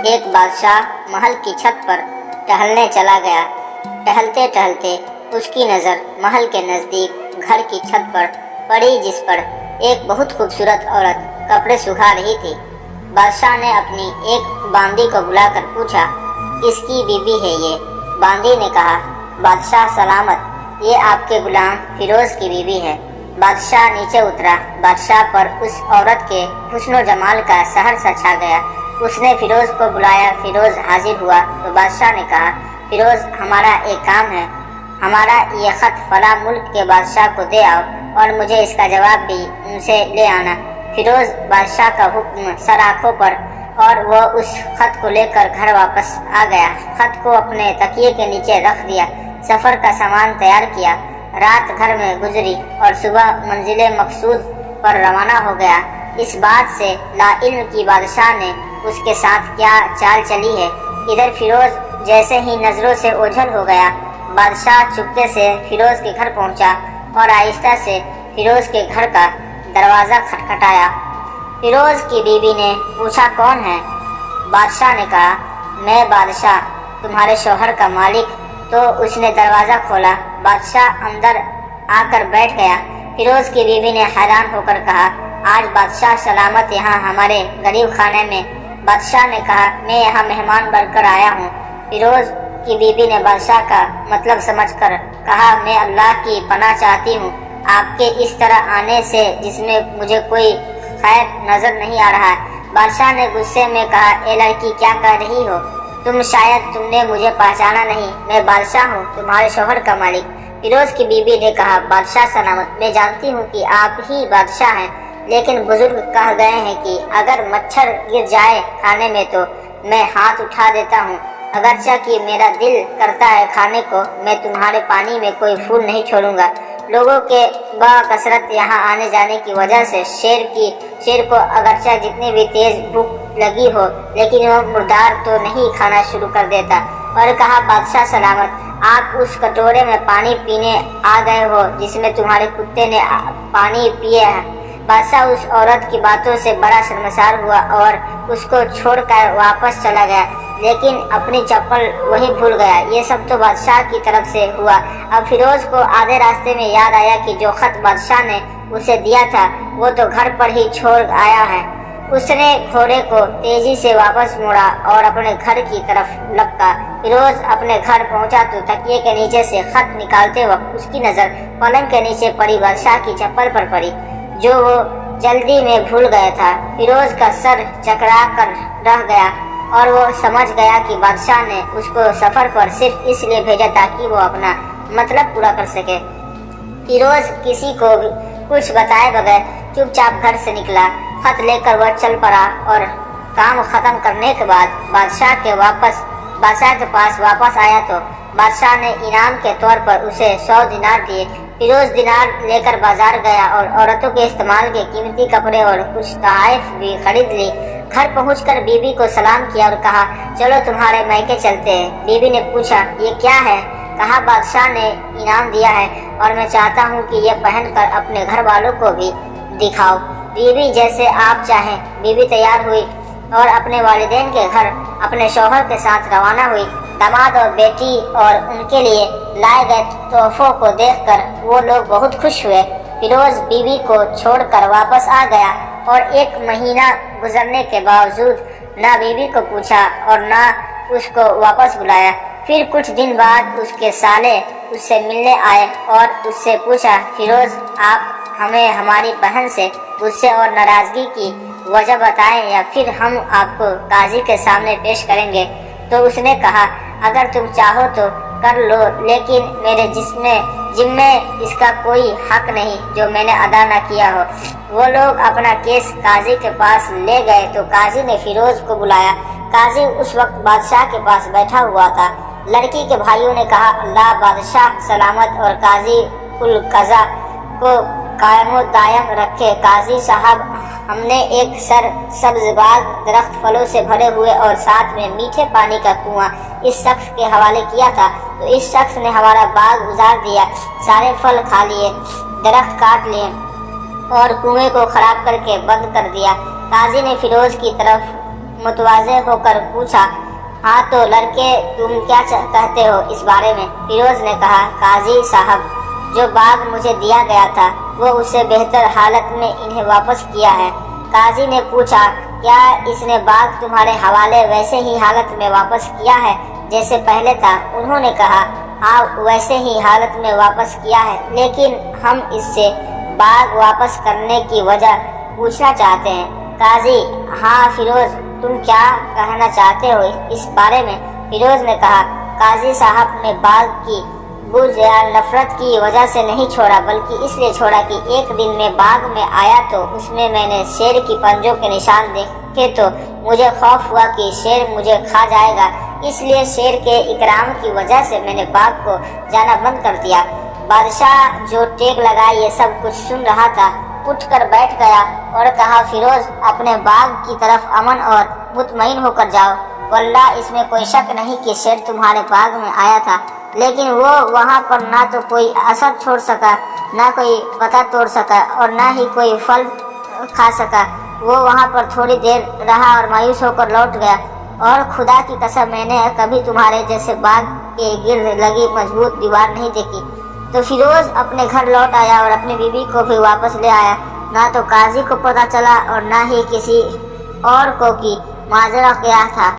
ایک بادشاہ محل کی چھت پر ٹہلنے چلا گیا۔ ٹہلتے ٹہلتے اس کی نظر محل کے نزدیک گھر کی چھت پر پڑی، جس پر ایک بہت خوبصورت عورت کپڑے سکھا رہی تھی۔ بادشاہ نے اپنی ایک باندی کو بلا کر پوچھا، کس کی بیوی ہے یہ؟ باندی نے کہا، بادشاہ سلامت، یہ آپ کے غلام فیروز کی بیوی ہے۔ بادشاہ نیچے اترا۔ بادشاہ پر اس عورت کے حسن و جمال کا سحر سا چھا گیا۔ اس نے فیروز کو بلایا۔ فیروز حاضر ہوا تو بادشاہ نے کہا، فیروز، ہمارا ایک کام ہے، ہمارا یہ خط فلاں ملک کے بادشاہ کو دے آؤ اور مجھے اس کا جواب بھی ان سے لے آنا۔ فیروز بادشاہ کا حکم سر آنکھوں پر، اور وہ اس خط کو لے کر گھر واپس آ گیا۔ خط کو اپنے تکیے کے نیچے رکھ دیا، سفر کا سامان تیار کیا، رات گھر میں گزری اور صبح منزل مقصود پر روانہ ہو گیا۔ اس بات سے لا علم کی بادشاہ نے اس کے ساتھ کیا چال چلی ہے۔ ادھر فیروز جیسے ہی نظروں سے اوجھل ہو گیا، بادشاہ چپکے سے فیروز کے گھر پہنچا اور آہستہ سے فیروز کے گھر کا دروازہ کھٹکھٹایا۔ فیروز کی بیوی نے پوچھا، کون ہے؟ بادشاہ نے کہا، میں بادشاہ، تمہارے شوہر کا مالک۔ تو اس نے دروازہ کھولا۔ بادشاہ اندر آ کر بیٹھ گیا۔ فیروز کی بیوی نے حیران ہو کر کہا، آج بادشاہ سلامت یہاں ہمارے غریب خانے میں؟ بادشاہ نے کہا، میں یہاں مہمان بن کر آیا ہوں۔ فیروز کی بیوی نے بادشاہ کا مطلب سمجھ کر کہا، میں اللہ کی پناہ چاہتی ہوں آپ کے اس طرح آنے سے، جس میں مجھے کوئی خیر نظر نہیں آ رہا ہے۔ بادشاہ نے غصے میں کہا، اے لڑکی، کیا کہہ رہی ہو تم نے مجھے پہچانا نہیں، میں بادشاہ ہوں، تمہارے شوہر کا مالک۔ فیروز کی بیوی نے کہا، بادشاہ سلامت، میں جانتی ہوں کہ آپ ہی بادشاہ ہیں، لیکن بزرگ کہہ گئے ہیں کہ اگر مچھر گر جائے کھانے میں تو میں ہاتھ اٹھا دیتا ہوں۔ اگرچہ کہ میرا دل کرتا ہے کھانے کو، میں تمہارے پانی میں کوئی پھول نہیں چھوڑوں گا۔ لوگوں کے بکثرت یہاں آنے جانے کی وجہ سے شیر کو اگرچہ جتنی بھی تیز بھوک لگی ہو، لیکن وہ مردار تو نہیں کھانا شروع کر دیتا۔ اور کہا، بادشاہ سلامت، آپ اس کٹورے میں پانی پینے آ گئے ہو جس میں تمہارے کتے نے پانی پیے ہے۔ بادشاہ اس عورت کی باتوں سے بڑا شرمسار ہوا اور اس کو چھوڑ کر واپس چلا گیا، لیکن اپنی چپل وہی بھول گیا۔ یہ سب تو بادشاہ کی طرف سے ہوا۔ اب فیروز کو آدھے راستے میں یاد آیا کہ جو خط بادشاہ نے اسے دیا تھا وہ تو گھر پر ہی چھوڑ آیا ہے۔ اس نے گھوڑے کو تیزی سے واپس موڑا اور اپنے گھر کی طرف لپکا۔ فیروز اپنے گھر پہنچا تو تکیے کے نیچے سے خط نکالتے وقت اس کی نظر پلنگ کے نیچے پڑی بادشاہ کی چپل پر پڑی، جو وہ جلدی میں بھول گیا تھا۔ فیروز کا سر چکرا کر رہ گیا اور وہ سمجھ گیا کہ بادشاہ نے اس کو سفر پر صرف اس لیے بھیجا تاکہ وہ اپنا مطلب پورا کر سکے۔ فیروز کسی کو کچھ بتائے بغیر چپ چاپ گھر سے نکلا۔ خط لے کر وہ چل پڑا اور کام ختم کرنے کے بعد بادشاہ کے پاس واپس آیا تو بادشاہ نے انعام کے طور پر اسے 100 دینار دیے۔ فیروز دینار لے کر بازار گیا اور عورتوں کے استعمال کے قیمتی کپڑے اور کچھ تحائف بھی خرید لی۔ گھر پہنچ کر بیوی کو سلام کیا اور کہا، چلو تمہارے میکے چلتے ہیں۔ بیوی نے پوچھا، یہ کیا ہے؟ کہا، بادشاہ نے انعام دیا ہے اور میں چاہتا ہوں کہ یہ پہن کر اپنے گھر والوں کو بھی دکھاؤ۔ بیوی، جیسے آپ چاہیں۔ بیوی تیار ہوئی اور اپنے والدین کے گھر اپنے شوہر کے ساتھ روانہ ہوئی۔ داماد اور بیٹی اور ان کے لیے لائے گئے تحفوں کو دیکھ کر وہ لوگ بہت خوش ہوئے۔ فیروز بیوی کو چھوڑ کر واپس آ گیا اور 1 مہینہ گزرنے کے باوجود نہ بیوی کو پوچھا اور نہ اس کو واپس بلایا۔ پھر کچھ دن بعد اس کے سالے اس سے ملنے آئے اور اس سے پوچھا، فیروز، آپ ہمیں ہماری بہن سے غصے اور ناراضگی کی وجہ بتائیں یا پھر ہم آپ کو قاضی کے سامنے پیش کریں گے۔ تو اس نے کہا، اگر تم چاہو تو کر لو، لیکن میرے ذمے اس کا کوئی حق نہیں جو میں نے ادا نہ کیا ہو۔ وہ لوگ اپنا کیس قاضی کے پاس لے گئے تو قاضی نے فیروز کو بلایا۔ قاضی اس وقت بادشاہ کے پاس بیٹھا ہوا تھا۔ لڑکی کے بھائیوں نے کہا، اللہ بادشاہ سلامت اور قاضی القضا کو قائم و دائم رکھے۔ قاضی صاحب، ہم نے ایک سبز باغ، درخت پھلوں سے بھرے ہوئے اور ساتھ میں میٹھے پانی کا کنواں اس شخص کے حوالے کیا تھا، تو اس شخص نے ہمارا باغ اجاڑ دیا، سارے پھل کھا لیے، درخت کاٹ لیے اور کنویں کو خراب کر کے بند کر دیا۔ قاضی نے فیروز کی طرف متواضع ہو کر پوچھا، ہاں تو لڑکے تم کیا کہتے ہو اس بارے میں؟ فیروز نے کہا، قاضی صاحب، جو باغ مجھے دیا گیا تھا وہ اسے بہتر حالت میں انہیں واپس کیا ہے۔ قاضی نے پوچھا، کیا اس نے باغ تمہارے حوالے ویسے ہی حالت میں واپس کیا ہے جیسے پہلے تھا؟ انہوں نے کہا، ہاں ویسے ہی حالت میں واپس کیا ہے، لیکن ہم اس سے باغ واپس کرنے کی وجہ پوچھنا چاہتے ہیں۔ قاضی، ہاں فیروز، تم کیا کہنا چاہتے ہو اس بارے میں؟ فیروز نے کہا، قاضی صاحب نے باغ کی بغض یا نفرت کی وجہ سے نہیں چھوڑا، بلکہ اس لیے چھوڑا کہ ایک دن میں باغ میں آیا تو اس میں نے شیر کی پنجوں کے نشان دیکھے تو مجھے خوف ہوا کہ شیر مجھے کھا جائے گا، اس لیے شیر کے اکرام کی وجہ سے میں نے باغ کو جانا بند کر دیا۔ بادشاہ جو ٹیک لگائے یہ سب کچھ سن رہا تھا اٹھ کر بیٹھ گیا اور کہا، فیروز اپنے باغ کی طرف امن اور مطمئن ہو کر جاؤ، واللہ اس میں کوئی شک نہیں کہ شیر تمہارے باغ میں آیا تھا، لیکن وہ وہاں پر نہ تو کوئی اثر چھوڑ سکا، نہ کوئی پتا توڑ سکا اور نہ ہی کوئی پھل کھا سکا۔ وہ وہاں پر تھوڑی دیر رہا اور مایوس ہو کر لوٹ گیا، اور خدا کی قسم میں نے کبھی تمہارے جیسے باغ کے گرد لگی مضبوط دیوار نہیں دیکھی۔ تو فیروز اپنے گھر لوٹ آیا اور اپنی بیوی کو بھی واپس لے آیا۔ نہ تو قاضی کو پتہ چلا اور نہ ہی کسی اور کو کہ ماجرا کیا تھا۔